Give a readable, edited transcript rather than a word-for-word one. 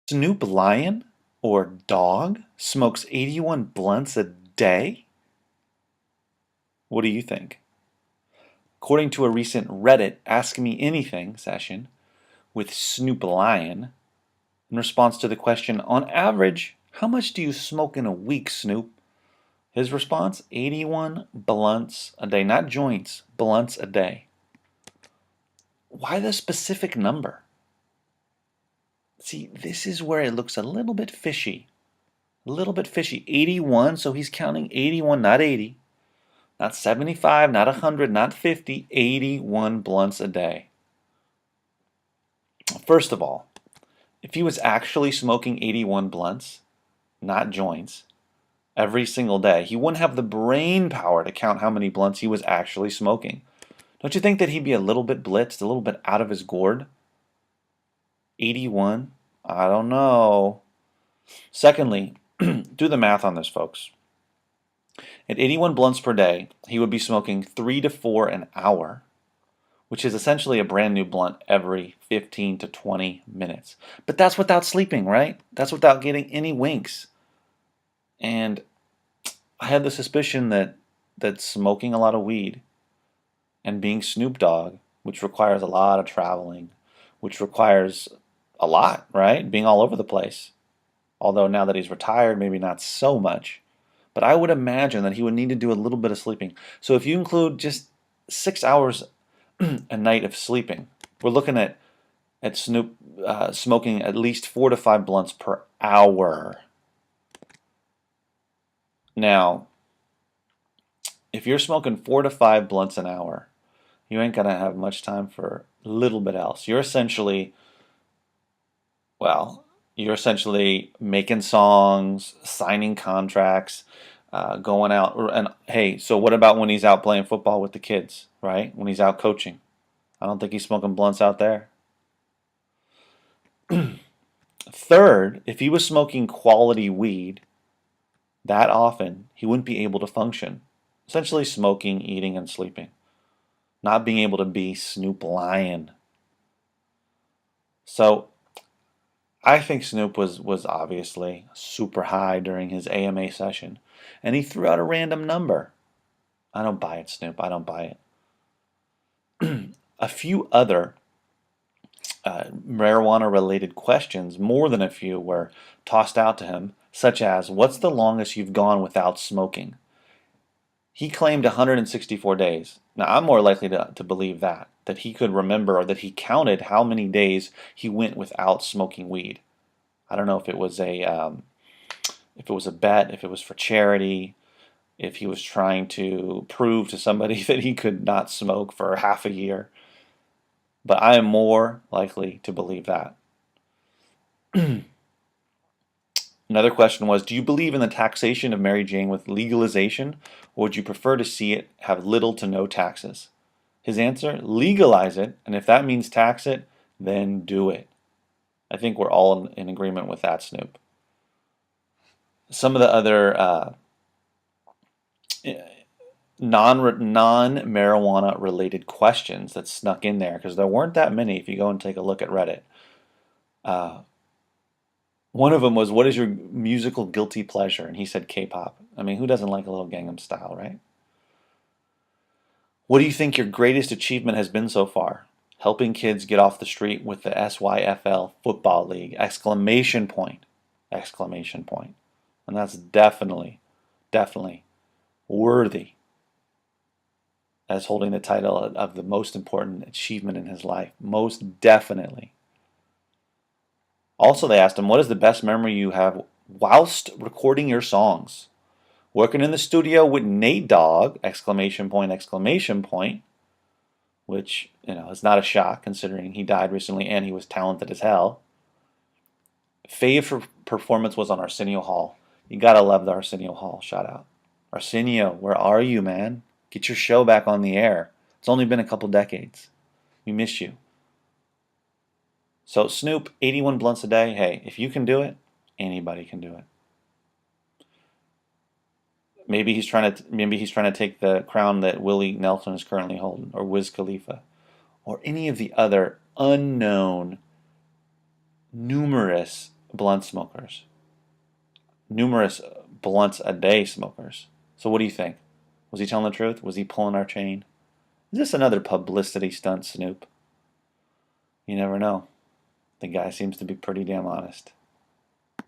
Snoop Lion, or Dogg, smokes 81 blunts a day? What do you think? According to a recent Reddit Ask Me Anything session with Snoop Lion, in response to the question, on average, how much do you smoke in a week, Snoop? His response, 81 blunts a day. Not joints, blunts a day. Why the specific number? See, this is where it looks a little bit fishy. A little bit fishy. 81, so he's counting 81, not 80. Not 75, not 100, not 50, 81 blunts a day. First of all, if he was actually smoking 81 blunts, not joints, every single day, he wouldn't have the brain power to count how many blunts he was actually smoking. Don't you think that he'd be a little bit blitzed, a little bit out of his gourd? 81? I don't know. Secondly, do the math on this, folks. At 81 blunts per day, he would be smoking 3 to 4 an hour, which is essentially a brand new blunt every 15 to 20 minutes. But that's without sleeping, right? That's without getting any winks. And I had the suspicion that smoking a lot of weed and being Snoop Dogg, which requires a lot of traveling, which requires a lot, right? Being all over the place. Although now that he's retired, maybe not so much. But I would imagine that he would need to do a little bit of sleeping. So if you include just 6 hours a night of sleeping, we're looking at Snoop smoking at least 4 to 5 blunts per hour. Now, if you're smoking 4 to 5 blunts an hour, you ain't gonna have much time for a little bit else. You're essentially, well, you're essentially making songs, signing contracts, going out. And hey, so what about when he's out playing football with the kids, right? When he's out coaching? I don't think he's smoking blunts out there. Third, if he was smoking quality weed that often, he wouldn't be able to function. Essentially smoking, eating, and sleeping. Not being able to be Snoop Lion. So I think Snoop was obviously super high during his AMA session, and he threw out a random number. I don't buy it, Snoop. I don't buy it. A few other marijuana-related questions, more than a few, were tossed out to him, such as, what's the longest you've gone without smoking? He claimed 164 days. Now, I'm more likely to believe that he could remember or that he counted how many days he went without smoking weed. I don't know if it was a bet, if it was for charity, if he was trying to prove to somebody that he could not smoke for half a year. But I am more likely to believe that. Another question was, do you believe in the taxation of Mary Jane with legalization, or would you prefer to see it have little to no taxes? His answer, legalize it, and if that means tax it, then do it. I think we're all in agreement with that, Snoop. Some of the other non-marijuana related questions that snuck in there, because there weren't that many if you go and take a look at Reddit. One of them was, what is your musical guilty pleasure? And he said K-pop. I mean, who doesn't like a little Gangnam Style, right? What do you think your greatest achievement has been so far? Helping kids get off the street with the SYFL Football League! Exclamation point. Exclamation point. And that's definitely worthy as holding the title of the most important achievement in his life. Most definitely. Also, they asked him, what is the best memory you have whilst recording your songs? Working in the studio with Nate Dogg! Exclamation point, exclamation point. Which, is not a shock considering he died recently and he was talented as hell. Favorite performance was on Arsenio Hall. You gotta love the Arsenio Hall shout out. Arsenio, where are you, man? Get your show back on the air. It's only been a couple decades. We miss you. So Snoop, 81 blunts a day. Hey, if you can do it, anybody can do it. Maybe he's trying to take the crown that Willie Nelson is currently holding, or Wiz Khalifa, or any of the other unknown, numerous blunt smokers, numerous blunts a day smokers. So what do you think? Was he telling the truth? Was he pulling our chain? Is this another publicity stunt, Snoop? You never know. The guy seems to be pretty damn honest.